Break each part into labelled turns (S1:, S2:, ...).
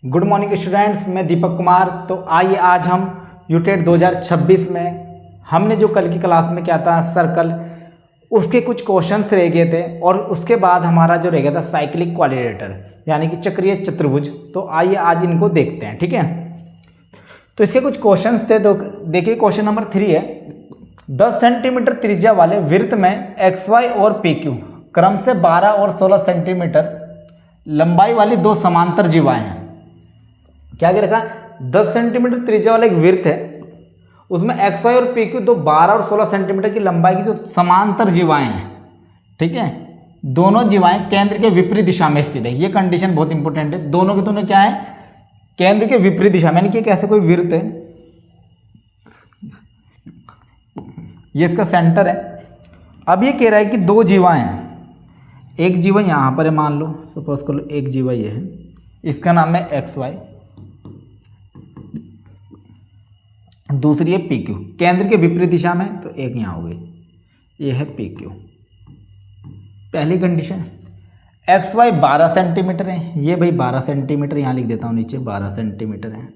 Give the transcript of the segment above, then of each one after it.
S1: Good morning students, मैं दीपक कुमार। तो आइए आज हम यूटेट 2026 में हमने जो कल की क्लास में क्या था सर्कल, उसके कुछ क्वेश्चंस रह गए थे और उसके बाद हमारा जो रह गया था साइक्लिक क्वाड्रिलेटरल यानी कि चक्रीय चतुर्भुज। तो आइए आज इनको देखते हैं, ठीक है। तो इसके कुछ क्वेश्चंस थे, तो देखिए क्वेश्चन नंबर 3 है। 10 सेंटीमीटर त्रिज्या वाले वृत्त में एक्स वाई और पी क्यू क्रम से 12 और 16 सेंटीमीटर लंबाई वाली दो समांतर जीवाएं हैं। क्या क्या रखा? 10 सेंटीमीटर त्रिज्या वाला एक वृत्त है, उसमें एक्स वाई और पी क्यू दो 12 और 16 सेंटीमीटर की लंबाई की जो समांतर जीवाएं हैं, ठीक है। दोनों जीवाएं केंद्र के विपरीत दिशा में स्थित है। ये कंडीशन बहुत इंपॉर्टेंट है। दोनों के दोनों क्या है? केंद्र के विपरीत दिशा में, यानी कि कैसे कोई वृत्त है, ये इसका सेंटर है। अब ये कह रहा है कि दो जीवाएं हैं, एक जीवा यहाँ पर है, मान लो सपोज कर लो एक जीवा ये है, इसका नाम है एक्स वाई, दूसरी है पी क्यू, केंद्र के विपरीत दिशा में, तो एक यहाँ हो गई, ये है पी क्यू। पहली कंडीशन, एक्स वाई 12 सेंटीमीटर है, ये भाई 12 सेंटीमीटर यहाँ लिख देता हूँ नीचे, 12 सेंटीमीटर है,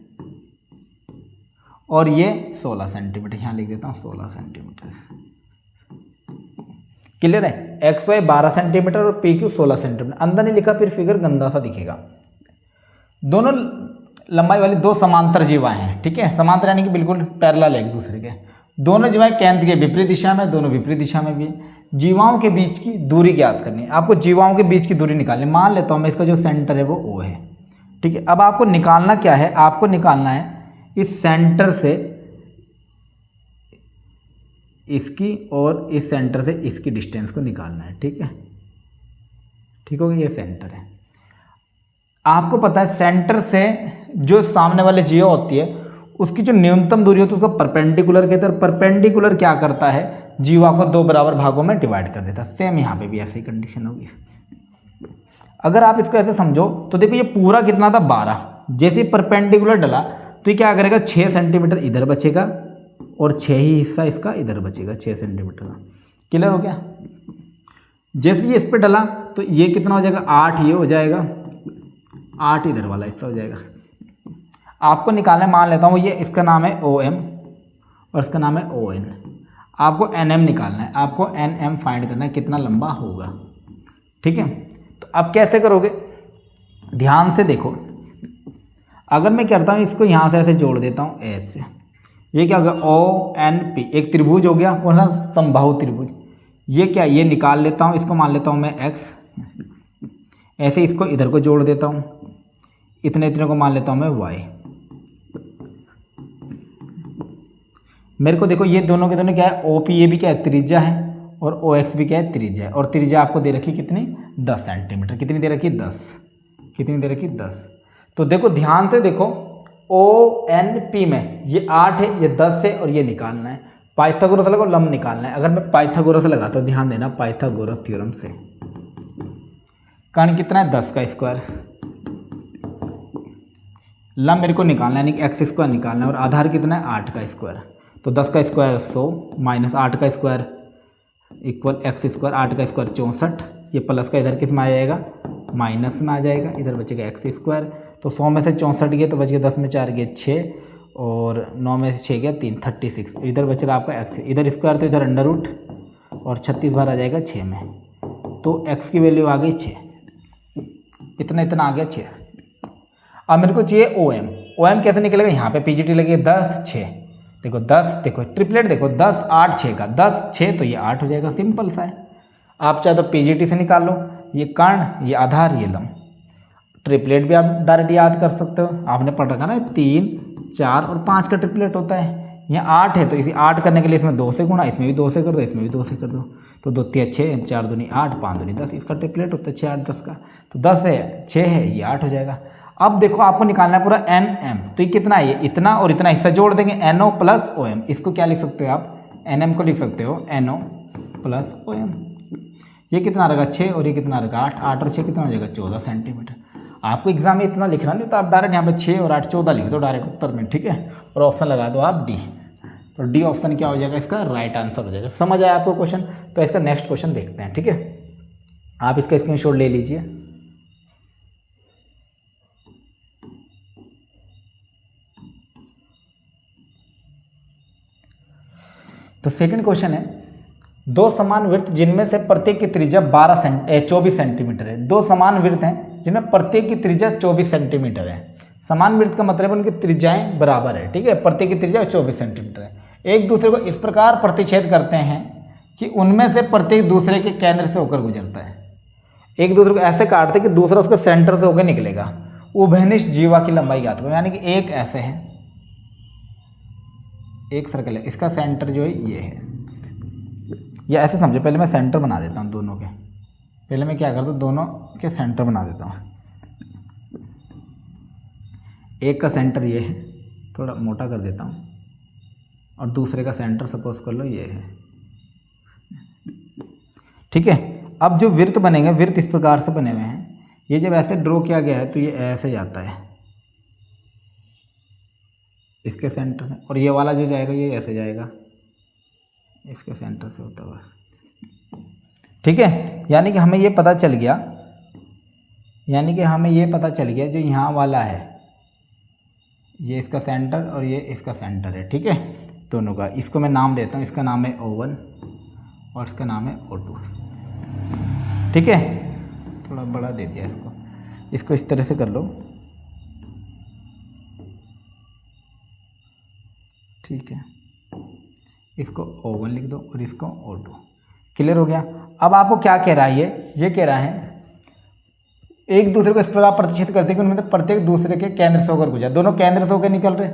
S1: और ये 16 सेंटीमीटर यहाँ लिख देता हूँ, 16 सेंटीमीटर। क्लियर है? एक्स वाई 12 सेंटीमीटर और पी क्यू 16 सेंटीमीटर। अंदर नहीं लिखा, फिर फिगर गंदा सा दिखेगा। दोनों लंबाई वाली दो समांतर जीवाएं हैं, ठीक है। समांतर यानी कि बिल्कुल पैरेलल है एक दूसरे के। दोनों जीवाएं केंद्र के विपरीत दिशा में, दोनों विपरीत दिशा में भी है। जीवाओं के बीच की दूरी ज्ञात करनी है आपको। जीवाओं के बीच की दूरी निकालनी, मान लेता हूँ मैं इसका जो सेंटर है वो ओ है, ठीक है। अब आपको निकालना क्या है? आपको निकालना है इस सेंटर से इसकी और इस सेंटर से इसकी डिस्टेंस को निकालना है, ठीक है। ठीक हो गया, ये सेंटर है। आपको पता है सेंटर से जो सामने वाले जीवा होती है उसकी जो न्यूनतम दूरी होती है उसको परपेंडिकुलर कहते हैं। और परपेंडिकुलर क्या करता है? जीवा को दो बराबर भागों में डिवाइड कर देता है। सेम यहाँ पे भी ऐसी कंडीशन होगी। अगर आप इसको ऐसे समझो तो देखो ये पूरा कितना था 12, जैसे परपेंडिकुलर डला तो ये क्या करेगा 6 सेंटीमीटर इधर बचेगा और 6 ही हिस्सा इसका इधर बचेगा, 6 सेंटीमीटर का। क्लियर हो गया? जैसे ये इस पर डला तो ये कितना हो जाएगा 8, ये हो जाएगा 8 इधर वाला हिस्सा हो जाएगा। आपको निकालना, मान लेता हूँ ये इसका नाम है ओ एम और इसका नाम है ओ एन। आपको एन एम निकालना है, आपको एन एम फाइंड करना है कितना लंबा होगा, ठीक है। तो अब कैसे करोगे? ध्यान से देखो। अगर मैं करता हूँ इसको यहाँ से ऐसे जोड़ देता हूँ ऐसे, ये क्या होगा ओ एन पी, एक त्रिभुज हो गया। कौन सा? समबाहु त्रिभुज। ये क्या? ये निकाल लेता हूँ, इसको मान लेता हूँ मैं एक्स, ऐसे इसको इधर को जोड़ देता हूँ, इतने इतने को मान लेता हूँ मैं वाई। मेरे को देखो ये दोनों के दोनों क्या है? ओ पी ये भी क्या है? त्रिज्या है, और ओ एक्स भी क्या है? त्रिज्या है। और त्रिज्या आपको दे रखी कितनी? 10 सेंटीमीटर। कितनी दे रखी? 10। कितनी दे रखी? 10। तो देखो ध्यान से देखो, ओ एन पी में ये 8 है, ये 10 है, और ये निकालना है। पाइथागोरस लगाओ, लंब निकालना है। अगर मैं पाइथागोरस लगाता हूँ, ध्यान देना, पाइथागोरस थ्योरम से कर्ण कितना है? 10 का स्क्वायर। लंब मेरे को निकालना है, यानी कि एक्स स्क्वायर निकालना है, और आधार कितना है? 8 का स्क्वायर। तो 10 का स्क्वायर 100 माइनस 8 का स्क्वायर इक्वल एक्स स्क्वायर। 8 का स्क्वायर 64, ये प्लस का इधर किस में आ जाएगा? माइनस में आ जाएगा, इधर बचेगा एक्स स्क्वायर। तो 100 में से 64 गया तो बच गया 10 में 4 गया 6, और 9 में से 6 गया 3, 36। इधर बच रहा आपका एक्स, इधर स्क्वायर तो इधर अंडर रूट, और 36 बार आ जाएगा 6 में। तो एक्स की वैल्यू आ गई 6, इतना इतना आ गया 6। अब मेरे को चाहिए ओ एम। ओ एम कैसे निकलेगा? यहाँ पे पीजीटी लगी 10 6, देखो 10, देखो ट्रिपलेट देखो 10 8 6 का 10 6, तो ये 8 हो जाएगा। सिंपल सा है। आप चाहे तो पीजीटी से निकाल लो, ये कर्ण, ये आधार, ये लंब। ट्रिपलेट भी आप डायरेक्ट याद कर सकते हो, आपने पढ़ रखा ना 3 4 और 5 का ट्रिपलेट होता है। यहाँ 8 है तो इसे 8 करने के लिए इसमें 2 से गुणा, इसमें भी 2 से कर दो, इसमें भी 2 से कर दो। तो 2 3 6, 4 दूनी 8, 5 दूनी 10, इसका ट्रिपलेट होता है 6 8 10 का। तो 10 है 6 है, ये 8 हो जाएगा। अब देखो आपको निकालना है पूरा एन एम, तो ये कितना है? ये इतना और इतना हिस्सा जोड़ देंगे, N O plus O M. इसको क्या लिख सकते हो आप? एन एम को लिख सकते हो N O plus O M. ये कितना रहेगा? 6, और ये कितना रहेगा? 8। 8 और 6 कितना हो जाएगा? 14 सेंटीमीटर। आपको एग्जाम में इतना लिखना नहीं तो आप डायरेक्ट यहाँ पे 6 और 8 14 लिख दो डायरेक्ट उत्तर में, ठीक है। और ऑप्शन लगा दो आप डी। तो डी ऑप्शन क्या हो जाएगा? इसका राइट आंसर हो जाएगा। समझ आया आपको क्वेश्चन? तो इसका नेक्स्ट क्वेश्चन देखते हैं, ठीक है। आप इसका स्क्रीनशॉट ले लीजिए। तो सेकंड क्वेश्चन है, दो समान वृत्त जिनमें से प्रत्येक की त्रिज्या 24 सेंटीमीटर है। दो समान वृत्त हैं जिनमें प्रत्येक की त्रिज्या 24 सेंटीमीटर है। समान वृत्त का मतलब उनकी त्रिज्याएं बराबर है, ठीक है, प्रत्येक की त्रिज्या 24 सेंटीमीटर है। एक दूसरे को इस प्रकार प्रतिच्छेद करते हैं कि उनमें से प्रत्येक दूसरे के केंद्र से होकर गुजरता है। एक दूसरे को ऐसे काटते कि दूसरा उसके सेंटर से होकर निकलेगा। उभयनिष्ठ जीवा की लंबाई ज्ञात करो, यानी कि एक ऐसे है, एक सर्कल है, इसका सेंटर जो है ये है, या ऐसे समझो। पहले मैं सेंटर बना देता हूँ दोनों के, पहले मैं क्या करता हूँ, दोनों के सेंटर बना देता हूँ। एक का सेंटर ये है, थोड़ा मोटा कर देता हूँ, और दूसरे का सेंटर सपोज कर लो ये है, ठीक है। अब जो वृत्त बनेंगे, वृत्त इस प्रकार से बने हुए हैं। ये जब ऐसे ड्रॉ किया गया है तो ये ऐसे जाता है इसके सेंटर में, और ये वाला जो जाएगा ये ऐसे जाएगा इसके सेंटर से होता है बस, ठीक है। यानी कि हमें ये पता चल गया, जो यहाँ वाला है ये इसका सेंटर और ये इसका सेंटर है, ठीक है, दोनों का। इसको मैं नाम देता हूँ, इसका नाम है O1 और इसका नाम है O2, ठीक है। थोड़ा बड़ा दे दिया इसको इस तरह से कर लो, ठीक है। इसको O1 लिख दो और इसको O2, क्लियर हो गया। अब आपको क्या कह रहा है, ये कह रहा है एक दूसरे को इस प्रकार प्रतिच्छेद करते हैं कि उनमें से प्रत्येक दूसरे के केंद्र से होकर गुजरा, दोनों केंद्र से होकर निकल रहे।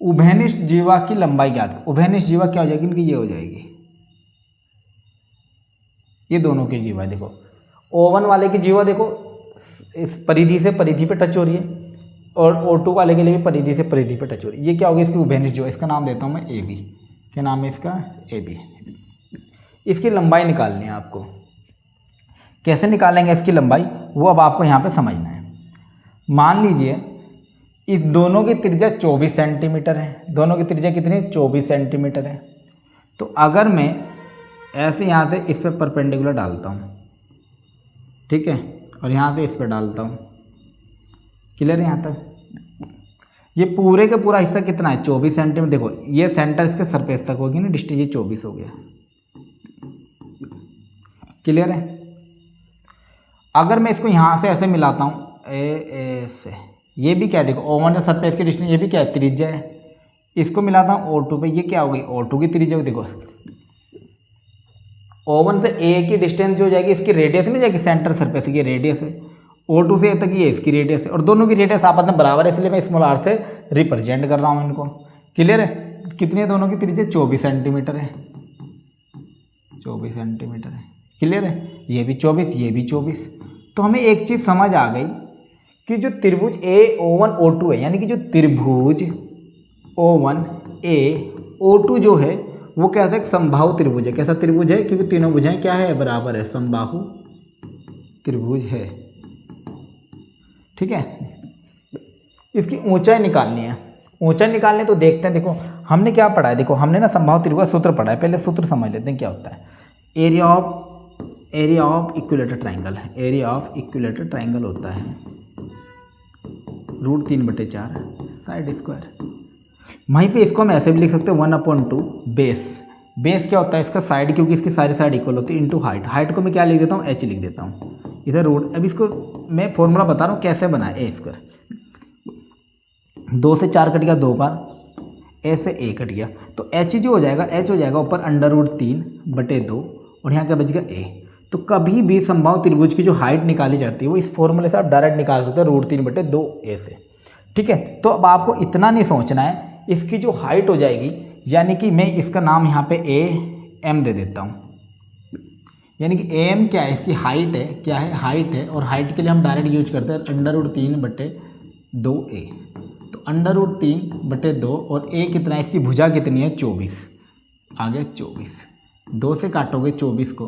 S1: उभयनिष्ठ जीवा की लंबाई ज्ञात। उभयनिष्ठ जीवा क्या हो जाएगी, इनकी ये हो जाएगी, ये दोनों की जीवा देखो। O1 वाले की जीवा देखो इस परिधि से परिधि पे टच हो रही है, और O2 वाले के लिए भी परिधि से परिधि पे टच हो रही है। ये क्या होगी, इसकी उभयनिष्ठ जीवा। इसका नाम देता हूँ मैं AB। क्या नाम है इसका, AB। इसकी लंबाई निकालनी है आपको। कैसे निकालेंगे इसकी लंबाई, वो अब आपको यहाँ पे समझना है। मान लीजिए इस दोनों की त्रिज्या 24 सेंटीमीटर है। दोनों की त्रिज्या कितनी है, 24 सेंटीमीटर है। तो अगर मैं ऐसे यहाँ से इस पर परपेंडिकुलर डालता हूँ, ठीक है, और यहाँ से इस पर डालता हूँ, क्लियर है यहाँ तक। ये पूरे का पूरा हिस्सा कितना है, 24 सेंटीमीटर। देखो ये सेंटर इसके सरफेस तक होगी ना डिस्टेंस, ये 24 हो गया, क्लियर है। अगर मैं इसको यहाँ से ऐसे मिलाता हूँ ए से, ये भी क्या है देखो, O1 से सरफेस की डिस्टेंस, ये भी क्या है, त्रिज्या है। इसको मिलाता हूँ O2 पे, ये क्या हो गई, O2 की त्रिज्या। देखो O1 से A की डिस्टेंस जो हो जाएगी, इसकी रेडियस में जाएगी, सेंटर सरफेस की रेडियस है। O2 से A तक ये इसकी रेडियस है, और दोनों की रेडियस आपस में बराबर है, इसलिए मैं स्मॉल r से रिप्रेजेंट कर रहा हूँ इनको, क्लियर है। कितनी है दोनों की त्रिज्या, 24 सेंटीमीटर है, 24 सेंटीमीटर है, क्लियर है। ये भी 24, ये भी 24। तो हमें एक चीज़ समझ आ गई कि जो त्रिभुज O1 O2 है, यानी कि जो त्रिभुज O1 A O2 जो है वो कैसा एक समबाहु त्रिभुज है। कैसा त्रिभुज है, क्योंकि तीनों भुजाएं क्या है, बराबर है, समबाहु त्रिभुज है, ठीक है। इसकी ऊंचाई निकालनी है। ऊंचाई निकालनी तो देखते हैं, देखो हमने क्या पढ़ा है, देखो हमने ना समबाहु त्रिभुज सूत्र पढ़ा है। पहले सूत्र समझ लेते हैं क्या होता है। Area of equilateral triangle, area of equilateral triangle होता है √3/4 साइड स्क्वायर। वहीं पे इसको हम ऐसे भी लिख सकते हैं 1/2 बेस। बेस क्या होता है इसका, साइड, क्योंकि इसकी सारी साइड इक्वल होती है, इंटू हाइट। हाइट को मैं क्या लिख देता हूँ, h लिख देता हूँ इधर रूट। अब इसको मैं फॉर्मूला बता रहा हूँ कैसे बनाए। A², 2 से 4 कट गया 2 बार, A से A कट गया, तो h जो हो जाएगा, h हो जाएगा ऊपर √3/2, और यहाँ क्या बच गया A। तो कभी भी समबाहु त्रिभुज की जो हाइट निकाली जाती है वो इस फॉर्मूले से आप डायरेक्ट निकाल सकते हैं, √3/2 A से, ठीक है। तो अब आपको इतना नहीं सोचना है, इसकी जो हाइट हो जाएगी, यानी कि मैं इसका नाम यहाँ पे AM दे देता हूँ, यानी कि AM क्या है, इसकी हाइट है, क्या है, हाइट है। और हाइट के लिए हम डायरेक्ट यूज करते हैं √3/2A। तो √3/2, और A कितना है, इसकी भुजा कितनी है, 24, आ गया 24। 2 से काटोगे 24 को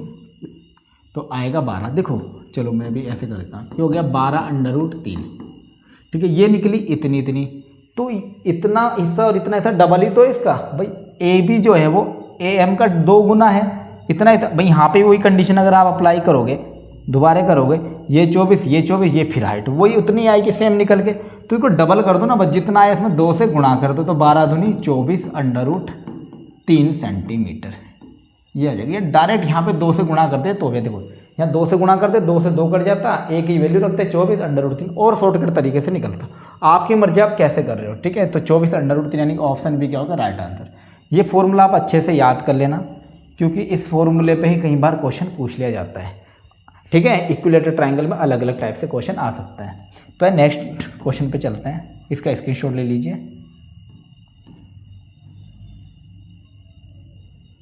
S1: तो आएगा 12। देखो चलो मैं भी ऐसे कर देता हूँ, ये हो गया 12√3, ठीक है। ये निकली इतनी, तो इतना हिस्सा और इतना हिस्सा डबल ही तो है इसका भाई। AB जो है वो AM का 2 गुना है, इतना भाई। यहाँ पे वही कंडीशन अगर आप अप्लाई करोगे, दोबारा करोगे, ये 24, ये 24, ये फिर हाइट वही उतनी आएगी सेम निकल के। तो इसको डबल कर दो ना बस, जितना आया इसमें 2 से गुणा कर दो, तो 12 दूनी 24 3 सेंटीमीटर, ये आ जाएगा। ये डायरेक्ट यहाँ पे 2 से गुणा करते हैं तो भी देखो यहाँ 2 से गुणा करते, 2 से 2 कट जाता, एक ही वैल्यू रखते 24/√3 और शॉर्टकट तरीके से निकलता। आपकी मर्जी आप कैसे कर रहे हो, ठीक है। तो 24/√3 यानी ऑप्शन बी क्या होगा राइट आंसर। ये फॉर्मूला आप अच्छे से याद कर लेना, क्योंकि इस फॉर्मूले पे ही कई बार क्वेश्चन पूछ लिया जाता है, ठीक है। इक्विलेटरल ट्रायंगल में अलग अलग टाइप से क्वेश्चन आ सकता है। तो नेक्स्ट क्वेश्चन पे चलते हैं, इसका स्क्रीनशॉट ले लीजिए।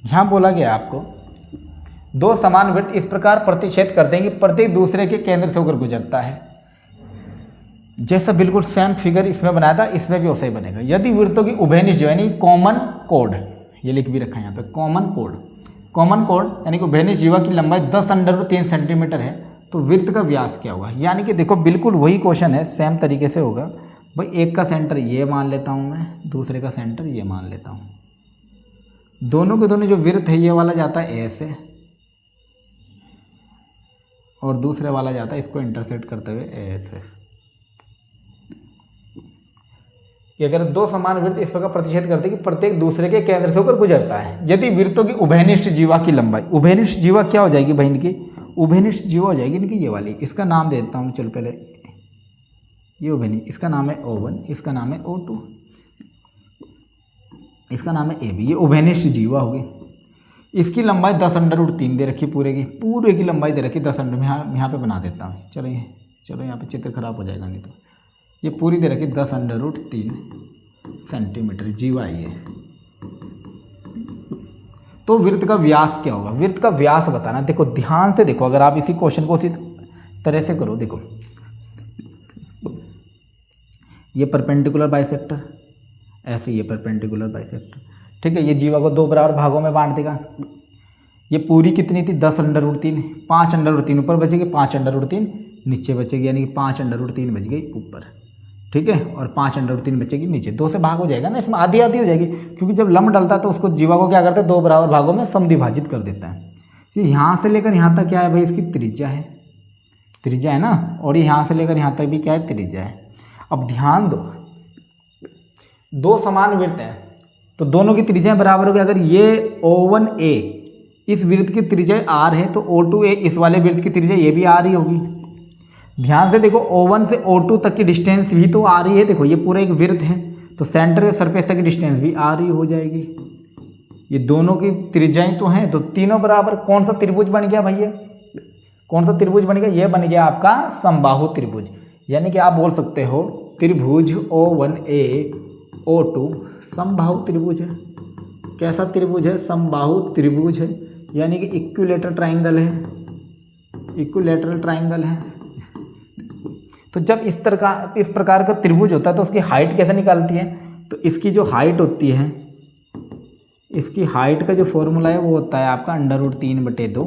S1: यहाँ बोला गया आपको 2 समान वृत्त इस प्रकार प्रतिच्छेद करते हैं कि प्रत्येक दूसरे के केंद्र से होकर गुजरता है। जैसा बिल्कुल सेम फिगर इसमें बनाया था, इसमें भी वैसा ही बनेगा। यदि वृत्तों की उभयनिष्ठ यानी कॉमन कोड, ये लिख भी रखा है यहाँ पे कॉमन कोड, कॉमन कोड यानी कि उभयनिष्ठ जीवा की लंबाई 10√3 सेंटीमीटर है, तो वृत्त का व्यास क्या होगा। यानी कि देखो बिल्कुल वही क्वेश्चन है, सेम तरीके से होगा। भाई एक का सेंटर ये मान लेता हूँ मैं, दूसरे का सेंटर ये मान लेता हूँ। दोनों के दोनों जो वृत्त है ये वाला जाता है ए से और दूसरे वाला जाता है इसको इंटरसेक्ट करते हुए ए से। कि अगर 2 समान वृत्त इस प्रकार प्रतिच्छेद करते हैं कि प्रत्येक दूसरे के केंद्र से होकर गुजरता है। यदि वृत्तों की उभयनिष्ठ जीवा की लंबाई, उभयनिष्ठ जीवा क्या हो जाएगी भाई इनकी, उभयनिष्ठ जीवा हो जाएगी इनकी ये वाली। इसका नाम दे देता हूँ चल पहले, ये उभयनिष्ठ, इसका नाम है O1, इसका नाम है O2, इसका नाम है AB। ये उभयनिष्ठ जीवा होगी। इसकी लंबाई 10√3 दे रखी, पूरे की लंबाई दे रखी 10 यहाँ पे बना देता हूँ। चलो यहाँ पे चित्र खराब हो जाएगा नहीं तो। ये पूरी दे रखी 10√3 सेंटीमीटर जीवा ये। तो वृत्त का व्यास क्या होगा, वृत्त का व्यास बताना। देखो ध्यान से देखो, अगर आप इसी क्वेश्चन को उसी तरह से करो, देखो ये परपेंडिकुलर बाइसेक्टर, ऐसे ये परपेंडिकुलर बाइसेक्टर, ठीक है। ये जीवा को 2 बराबर भागों में बांट देगा। ये पूरी कितनी थी 10√3, 5√3 ऊपर बचेगी, 5√3 नीचे बचेगी, यानी कि 5√3 बच गई ऊपर, ठीक है, और 5√3 बचेगी नीचे। 2 से भाग हो जाएगा ना, इसमें आधी आधी हो जाएगी, क्योंकि जब लंब डलता है तो उसको जीवा को क्या करते हैं 2 बराबर भागों में समद्विभाजित कर देता है। यहाँ से लेकर यहाँ तक क्या है भाई, इसकी त्रिज्या है ना, और यहाँ से लेकर यहाँ तक भी क्या है, त्रिज्या है। अब ध्यान दो, 2 समान वृत्त हैं तो दोनों की त्रिज्या बराबर होगी। अगर ये O1A इस वृत्त की त्रिज्या R है तो O2A इस वाले वृत्त की त्रिज्या ये भी R ही होगी। ध्यान से देखो, O1 से O2 तक की डिस्टेंस भी तो R ही है। देखो ये पूरा एक वृत्त है तो सेंटर से सरफेस तक की डिस्टेंस भी R ही हो जाएगी। ये दोनों की त्रिज्याएं तो हैं, तो तीनों बराबर। कौन सा त्रिभुज बन गया भैया, कौन सा त्रिभुज बन गया, ये बन गया आपका समबाहु त्रिभुज। यानी कि आप बोल सकते हो त्रिभुज O1A O2 समबाहु त्रिभुज है। कैसा त्रिभुज है, समबाहु त्रिभुज है, यानी कि इक्विलेटरल ट्रायंगल है, इक्विलेटरल ट्रायंगल है। तो जब इस प्रकार का त्रिभुज होता है तो उसकी हाइट कैसे निकालती है, तो इसकी जो हाइट होती है, इसकी हाइट का जो फॉर्मूला है वो होता है आपका √3/2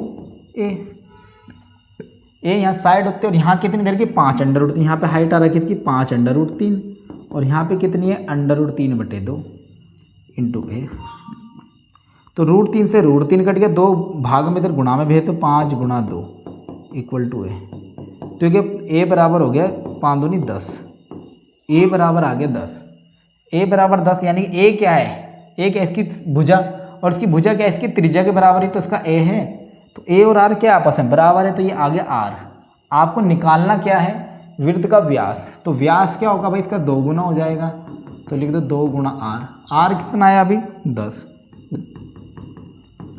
S1: ए यहाँ साइड होती है, और यहाँ कितनी देर की 5√3, यहाँ पे हाइट आ रखी है इसकी 5√3, और यहाँ पे कितनी है √3/2 इंटू ए। तो √3 से √3 कट गया, 2 भाग में इधर गुणा में भेज तो 5 × 2 = ए। तो ये ए बराबर हो गया 5 दूनी 10, ए बराबर आ गया 10, ए बराबर 10, यानी ए क्या है, ए क्या इसकी भुजा, और इसकी भुजा क्या है इसकी त्रिज्या के बराबर ही तो इसका ए है। तो ए और आर क्या आपस में बराबर है, तो ये आ गया आर। आपको निकालना क्या है, वृत्त का व्यास। तो व्यास क्या होगा भाई, इसका 2 गुना हो जाएगा, तो लिख दो 2 × आर। आर कितना आया अभी 10,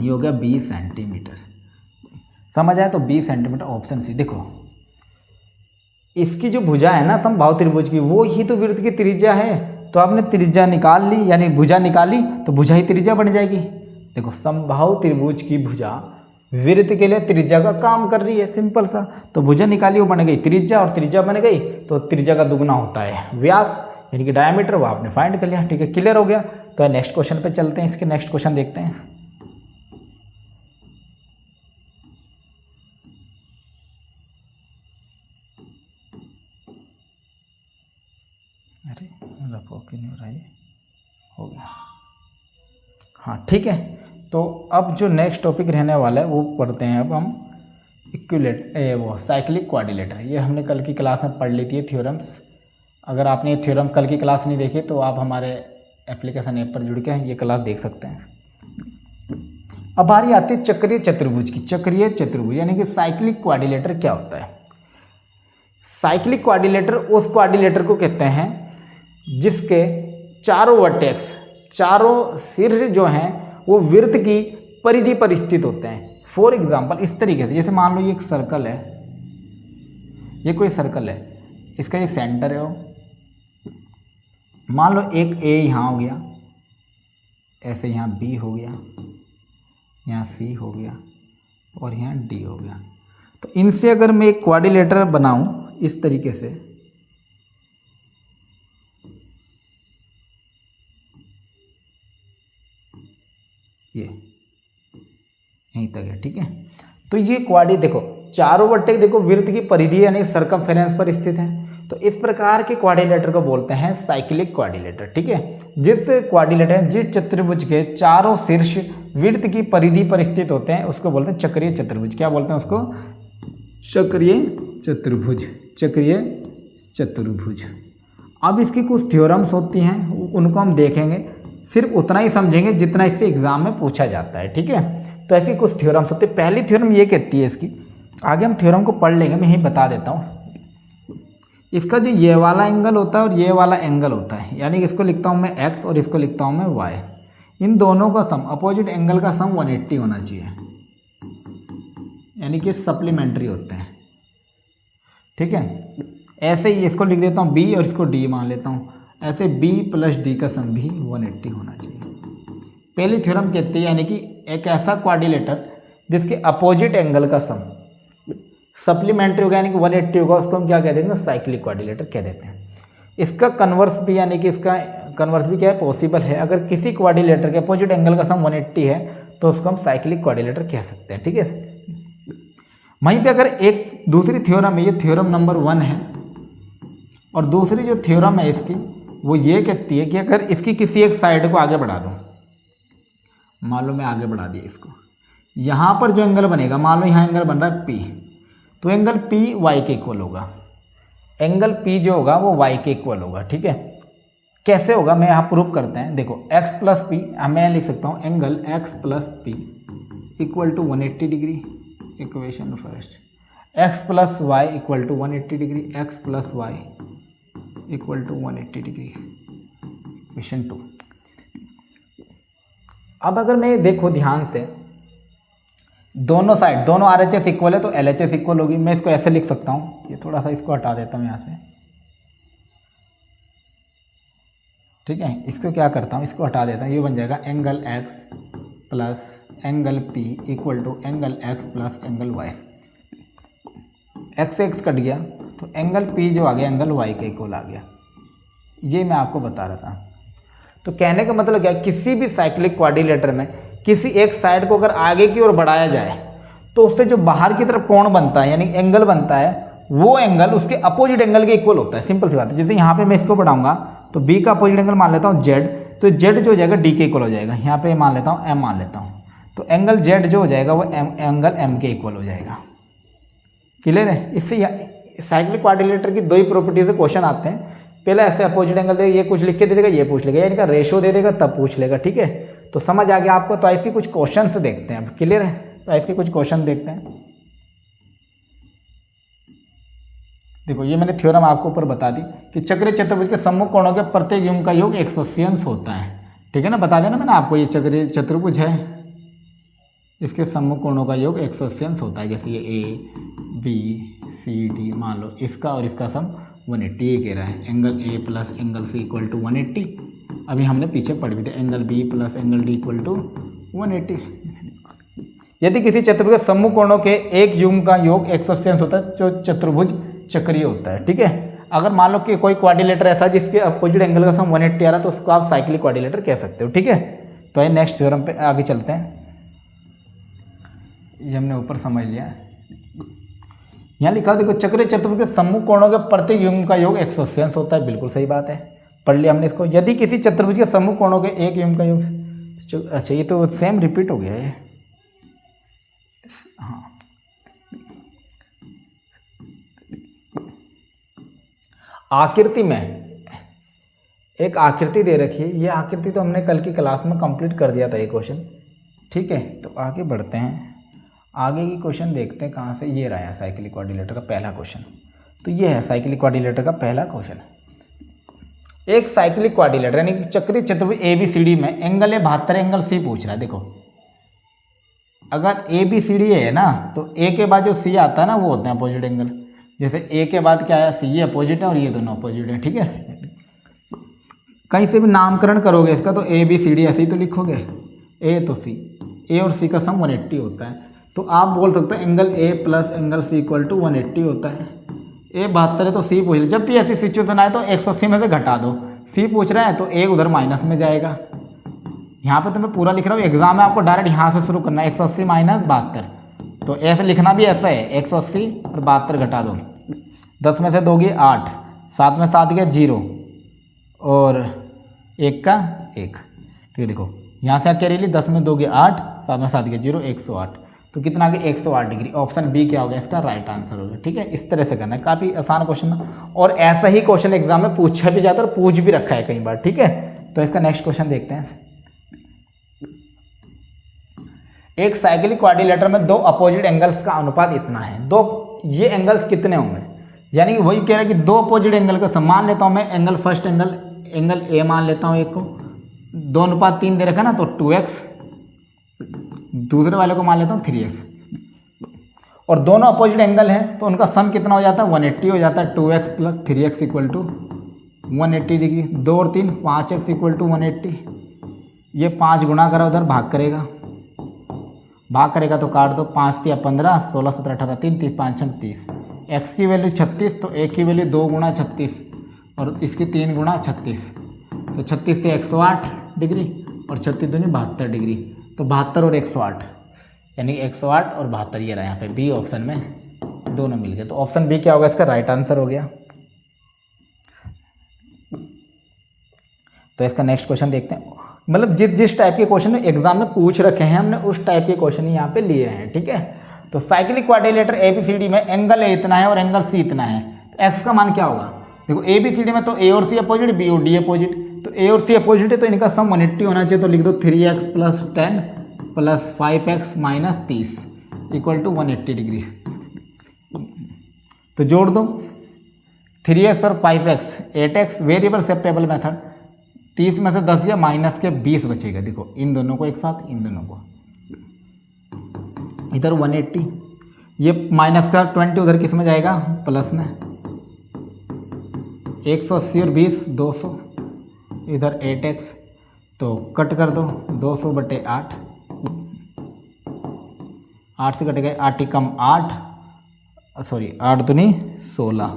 S1: ये हो गया 20 सेंटीमीटर। समझ आया, तो 20 सेंटीमीटर ऑप्शन सी। देखो इसकी जो भुजा है ना समबाहु त्रिभुज की, वो ही तो वृत्त की त्रिज्या है। तो आपने त्रिज्या निकाल ली, यानी भुजा निकाली तो भुजा ही त्रिज्या बन जाएगी। देखो समबाहु त्रिभुज की भुजा वृत्त के लिए त्रिज्या का काम कर रही है, सिंपल सा। तो भुजा निकाली वो बन गई त्रिज्या, और त्रिज्या बन गई तो त्रिज्या का दुगुना होता है व्यास, यानी कि डायमीटर, वो आपने फाइंड कर लिया। ठीक है, क्लियर हो गया। तो नेक्स्ट क्वेश्चन पे चलते हैं, इसके नेक्स्ट क्वेश्चन देखते हैं। अरे रफो क्यों नहीं हो रहा है, हो गया। हाँ ठीक है, तो अब जो नेक्स्ट टॉपिक रहने वाला है वो पढ़ते हैं अब हम वो साइक्लिक क्वाड्रिलेटर। ये हमने कल की क्लास में पढ़ ली थी थ्योरम्स। अगर आपने ये थ्योरम कल की क्लास नहीं देखी तो आप हमारे एप्लीकेशन ऐप पर जुड़ के ये क्लास देख सकते हैं। अब बारी आती है चक्रीय चतुर्भुज की। चक्रीय चतुर्भुज यानी कि साइक्लिक क्वाड्रिलेटर क्या होता है? साइक्लिक क्वाड्रिलेटर उस क्वाड्रिलेटर को कहते हैं जिसके चारों वर्टेक्स, चारों शीर्ष जो हैं वो वृत्त की परिधि पर स्थित होते हैं। फॉर एग्जाम्पल इस तरीके से, जैसे मान लो ये एक सर्कल है, ये कोई सर्कल है, इसका ये सेंटर है, मान लो एक ए यहाँ हो गया, ऐसे यहाँ बी हो गया, यहाँ सी हो गया और यहाँ डी हो गया। तो इनसे अगर मैं एक क्वाड्रिलेटर बनाऊं इस तरीके से, ये यहीं तक है, ठीक है। तो ये क्वाड्री देखो, चारों वर्टेक्स देखो वृत्त की परिधि यानी सर्कमफेरेंस पर स्थित है। तो इस प्रकार के क्वाड्रिलेटर को बोलते हैं साइक्लिक क्वाड्रिलेटर, ठीक है। जिस क्वाड्रिलेटर, जिस चतुर्भुज के चारों शीर्ष वृत्त की परिधि पर स्थित होते हैं उसको बोलते हैं चक्रीय चतुर्भुज। क्या बोलते हैं उसको? चक्रीय चतुर्भुज। चक्रीय चतुर्भुज। अब इसकी कुछ थ्योरम्स होती हैं, उनको हम देखेंगे, सिर्फ उतना ही समझेंगे जितना इससे एग्जाम में पूछा जाता है, ठीक है। तो ऐसी कुछ थ्योरम्स होती है। पहली थ्योरम ये कहती है इसकी, आगे हम थ्योरम को पढ़ लेंगे, मैं यही बता देता हूँ। इसका जो ये वाला एंगल होता है और ये वाला एंगल होता है, यानी इसको लिखता हूँ मैं x और इसको लिखता हूँ मैं y, इन दोनों का सम, अपोजिट एंगल का सम 180 होना चाहिए, यानी कि सप्लीमेंट्री होते हैं, ठीक है। ऐसे ही इसको लिख देता हूँ b और इसको d मान लेता हूँ, ऐसे b प्लस d का सम भी 180 होना चाहिए। पहली थ्योरम कहती है यानी कि एक ऐसा क्वाड्रिलेटर जिसके अपोजिट एंगल का सम सप्लीमेंट्री होगा यानी कि 180 होगा, उसको हम क्या कह देते हैं? साइक्लिक क्वाड्रिलेटर कह देते हैं। इसका कन्वर्स भी, यानी कि इसका कन्वर्स भी क्या है? पॉसिबल है। अगर किसी क्वाड्रिलेटर के अपोजिट एंगल का सम 180 है तो उसको हम साइक्लिक क्वाड्रिलेटर कह सकते हैं, ठीक है। वहीं पे अगर एक दूसरी थ्योरम है, ये थ्योरम नंबर 1 है, और दूसरी जो थ्योरम है इसकी वो ये कहती है कि अगर इसकी किसी एक साइड को आगे बढ़ा दूँ, मान लो मैं आगे बढ़ा दिया इसको, यहाँ पर जो एंगल बनेगा, मान लो यहाँ एंगल बन रहा है P, तो एंगल P y के इक्वल होगा। एंगल P जो होगा वो y के इक्वल होगा, ठीक है। कैसे होगा मैं यहाँ प्रूव करते हैं। देखो x प्लस पी, मैं लिख सकता हूँ angle x plus P equal to 180 degree, equation first. x plus y equal to 180 degree, x plus y equal to 180 degree, equation 2। अब अगर मैं देखो ध्यान से, दोनों साइड, दोनों RHS इक्वल है तो LHS इक्वल होगी। मैं इसको ऐसे लिख सकता हूँ, ये थोड़ा सा इसको हटा देता हूँ यहाँ से, ठीक है। इसको क्या करता हूँ, इसको हटा देता हूँ, ये बन जाएगा angle x plus angle P equal to angle x plus angle y। x से x कट गया तो एंगल P जो आ गया एंगल y के इक्वल आ गया। ये मैं आपको बता रहा था। तो कहने का मतलब क्या है, किसी भी साइक्लिक क्वाड्रिलेटर में किसी एक साइड को अगर आगे की ओर बढ़ाया जाए तो उससे जो बाहर की तरफ कोण बनता है यानी एंगल बनता है, वो एंगल उसके अपोजिट एंगल के इक्वल होता है। सिंपल सी बात है। जैसे यहाँ पे मैं इसको बढ़ाऊंगा तो b का अपोजिट एंगल मान लेता हूँ z, तो z जो हो जाएगा d के इक्वल हो जाएगा। यहाँ पे मान लेता हूँ m मान लेता हूँ, तो एंगल z जो हो जाएगा वो एंगल m के इक्वल हो जाएगा। क्लियर है। इससे साइक्लिक क्वाड्रिलेटर की दो ही प्रॉपर्टी से क्वेश्चन आते हैं। पहले ऐसे अपोजिट एंगल देगा, ये कुछ लिख के दे देगा, ये पूछ लेगा, यानी का रेशो दे देगा तब पूछ लेगा, ठीक है। तो समझ आ गया आपको। तो इसके कुछ क्वेश्चन से देखते हैं। क्लियर है। तो इसके कुछ क्वेश्चन देखते हैं। देखो ये मैंने थ्योरम आपको ऊपर बता दी कि चक्रीय चतुर्भुज के सम्मुख कोणों के प्रत्येक युग्म का योग 180 अंश होता है, ठीक है ना। बता देना मैंने आपको, ये चक्रीय चतुर्भुज है, इसके सम्मुख कोणों का योग 180 अंश होता है। जैसे ये A B C D, मान लो इसका और इसका सम 180 ये कह रहा है। Angle A plus angle C equal to 180। अभी हमने पीछे पढ़ भी थे, angle B plus angle D equal to 180। यदि किसी चतुर्भुज के सम्मुख कोणों के एक युग्म का योग 180 अंश होता है जो चतुर्भुज चक्रीय होता है, ठीक है। अगर मान लो कि कोई क्वाड्रिलेटर ऐसा जिसके अपोजिट एंगल का सम 180 आ रहा है तो उसको आप साइक्लिक क्वाड्रिलेटर कह सकते हो, ठीक है। तो ये नेक्स्ट थ्योरम पे आगे चलते हैं। ये हमने ऊपर समझ लिया। यहाँ लिखा देखो चक्रीय चतुर्भुज के सम्मुख कोणों के प्रत्येक युग्म का योग 180 अंश होता है। बिल्कुल सही बात है, पढ़ लिया हमने इसको। यदि किसी चतुर्भुज के सम्मुख कोणों के एक युग्म का योग, अच्छा ये तो सेम रिपीट हो गया है। हाँ, आकृति में एक आकृति दे रखी है। ये आकृति तो हमने कल की क्लास में कंप्लीट कर दिया था ये क्वेश्चन, ठीक है, तो आगे बढ़ते हैं, आगे की क्वेश्चन देखते हैं कहाँ से। ये रहा है साइक्लिक क्वाड्रिलेटर का पहला क्वेश्चन। तो ये है साइक्लिक क्वाड्रिलेटर का पहला क्वेश्चन। एक साइक्लिक क्वाड्रिलेटर यानी कि चक्रीय चतुर्भुज ABCD में एंगल है 72, एंगल C पूछ रहा है। देखो अगर ABCD है ना, तो A के बाद जो C आता है ना वो होते हैं अपोजिट एंगल। जैसे A के बाद क्या आया, C, ये अपोजिट है और ये दोनों अपोजिट है। ठीक है, कहीं से भी नामकरण करोगे इसका तो ABCD ऐसे ही तो लिखोगे, A तो C, A और C का सम 180 होता है। तो आप बोल सकते हो angle A plus angle C equal to 180 होता है। A 72 है तो C पूछ रहे, जब भी ऐसी सिचुएशन आए तो 180 में से घटा दो। C पूछ रहा है तो A उधर माइनस में जाएगा। यहाँ पे तो मैं पूरा लिख रहा हूँ, एग्जाम में आपको डायरेक्ट यहाँ से शुरू करना है, 180 माइनस 72। तो ऐसे लिखना भी ऐसा है, 180 और 72 घटा दो। 10 में से दोगे 8, 7 में 7 गया 0 और 1 का 1। ठीक है, देखो यहाँ से क्या रही, 10 में दोगे 8, 7 में 7 गया 0, 108। तो कितना आ गया 108 डिग्री। ऑप्शन बी क्या हो गया, इसका राइट आंसर हो गया। ठीक है, इस तरह से करना है, काफ़ी आसान क्वेश्चन और ऐसा ही क्वेश्चन एग्जाम में पूछा भी जाता है और पूछ भी रखा है कई बार। ठीक है, तो इसका नेक्स्ट क्वेश्चन देखते हैं। एक साइक्लिक क्वाड्रिलेटर में दो अपोजिट एंगल्स का अनुपात इतना है। दो ये एंगल्स कितने होंगे, यानी कि वही कह रहा है कि दो अपोजिट एंगल का सम मान लेता हूँ मैं। एंगल फर्स्ट एंगल ए मान लेता हूँ एक को, 2:3 दे रखा ना तो 2x, दूसरे वाले को मान लेता हूँ 3x। और दोनों अपोजिट एंगल हैं तो उनका सम कितना हो जाता है, 180 हो जाता है। 2x plus 3x equal to 180 degree. 2 और 3 5x इक्वल टू 180। ये 5 गुणा करा उधर भाग करेगा, भाग करेगा तो काट दो, 5 3 15, 16 17 18 3 3 5 6 30। x की वैल्यू 36, तो a की वैल्यू 2 गुणा 36 और इसकी 3 गुणा 36। तो 36 से 108 डिग्री और 36 दूनी 72 डिग्री। तो 72 और 108 यानी 108 और 72 ये रहा यहाँ पे बी ऑप्शन में, दोनों मिल गए। तो ऑप्शन बी क्या होगा, इसका राइट आंसर हो गया। तो इसका नेक्स्ट क्वेश्चन देखते हैं। मतलब जिस टाइप के क्वेश्चन एग्जाम में पूछ रखे हैं हमने उस टाइप के क्वेश्चन ही यहाँ पे लिए हैं। ठीक है, तो साइक्लिक क्वाड्रिलेटर ABCD में एंगल A इतना है और एंगल C इतना है, तो x का मान क्या होगा। देखो ABCD में तो A और C अपोजिट, B और D अपोजिट, तो A और C अपोजिट है तो इनका सम 180 होना चाहिए। तो लिख दो 3x plus 10 plus 5x minus 30 equal to 180 degree. तो जोड़ दो 3x और 5x, 8x, variable separable method. 30 में से 10 गया माइनस के 20 बचेगा। देखो इन दोनों को एक साथ, इन दोनों को इधर 180, ये माइनस का 20 उधर किस में जाएगा, प्लस में। 180 और 20 200, इधर 8x, तो कट कर दो 200 बटे 8, 8 से कट गए 8 ही कम 8, सॉरी 8 दूनी 16,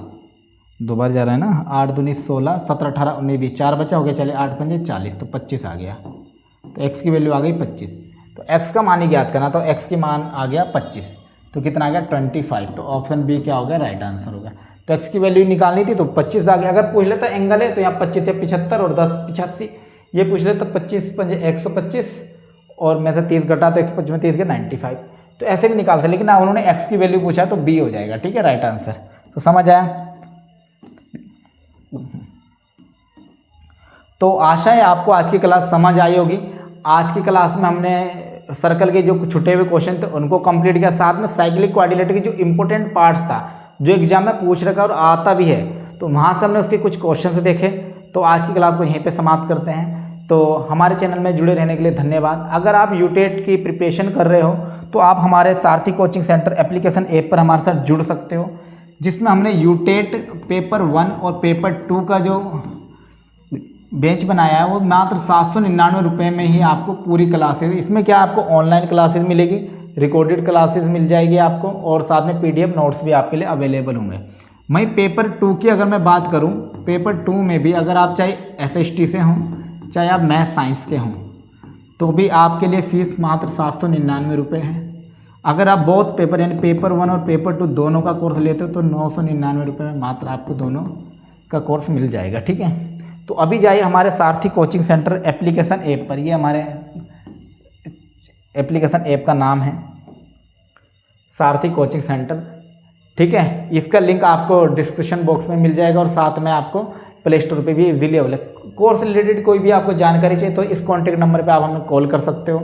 S1: दो बार जा रहा है ना, 8 दूनी 16, 17 18 19 20, 4 बचा हो गया। चले 8 पंजे 40, तो 25 आ गया। तो x की वैल्यू आ गई 25। तो x का मान ही ज्ञात करना, तो x की मान आ गया 25, तो कितना आ गया 25। तो ऑप्शन बी क्या हो गया, राइट आंसर होगा। तो x की वैल्यू निकालनी थी तो 25 आ गया। अगर पूछ लेता एंगल है तो यहाँ 25 से 75 और 10 85, ये पूछ लेता 25 पंजे 125 और में से 30 घटा तो 125 में 30 के 95, तो ऐसे भी निकाल सकते। लेकिन उन्होंने x की वैल्यू पूछा तो बी हो जाएगा। ठीक है, राइट आंसर। तो समझ आया। तो आशा है आपको आज की क्लास समझ आई होगी। आज की क्लास में हमने सर्कल के जो छुटे हुए क्वेश्चन थे उनको कंप्लीट किया, साथ में साइक्लिक क्वाड्रिलेटर के जो इंपॉर्टेंट पार्ट्स था जो एग्जाम में पूछ रखा और आता भी है, तो वहाँ से हमने उसके कुछ क्वेश्चंस देखे। तो आज की क्लास को यहीं पे समाप्त करते हैं। तो हमारे चैनल में जुड़े रहने के लिए धन्यवाद। अगर आप यूटेट की प्रिपरेशन कर रहे हो तो आप हमारे सारथी कोचिंग सेंटर एप्लीकेशन ऐप पर हमारे साथ जुड़ सकते हो, जिसमें हमने यूटेट पेपर 1 और पेपर 2 का जो बेंच बनाया है वो मात्र 799 रुपये में ही आपको पूरी क्लासेज। इसमें क्या आपको ऑनलाइन क्लासेज मिलेगी, रिकॉर्डेड क्लासेस मिल जाएगी आपको, और साथ में PDF नोट्स भी आपके लिए अवेलेबल होंगे। वहीं पेपर 2 की अगर मैं बात करूं, पेपर 2 में भी अगर आप चाहे SST से हों चाहे आप मैथ साइंस के हों तो भी आपके लिए फ़ीस मात्र 799 रुपये है। अगर आप बहुत पेपर यानी पेपर 1 और पेपर 2 दोनों का कोर्स लेते हो तो 999 रुपये में मात्र आपको दोनों का कोर्स मिल जाएगा। ठीक है, तो अभी जाइए हमारे सारथी कोचिंग सेंटर एप्लीकेशन ऐप पर। ये हमारे एप्लीकेशन ऐप का नाम है सारथी कोचिंग सेंटर। ठीक है, इसका लिंक आपको डिस्क्रिप्शन बॉक्स में मिल जाएगा और साथ में आपको प्ले स्टोर पर भी इजीली अवेलेबल। कोर्स रिलेटेड कोई भी आपको जानकारी चाहिए तो इस कॉन्टैक्ट नंबर पर आप हमें कॉल कर सकते हो।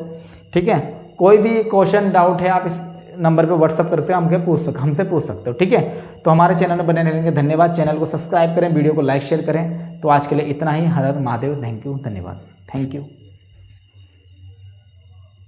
S1: ठीक है, कोई भी क्वेश्चन डाउट है आप इस नंबर पे व्हाट्सअप करके हमसे पूछ सकते हो, ठीक है। तो हमारे चैनल में बने रहेंगे। धन्यवाद। चैनल को सब्सक्राइब करें, वीडियो को लाइक शेयर करें। तो आज के लिए इतना ही। हर हर महादेव। थैंक यू, धन्यवाद, थैंक यू।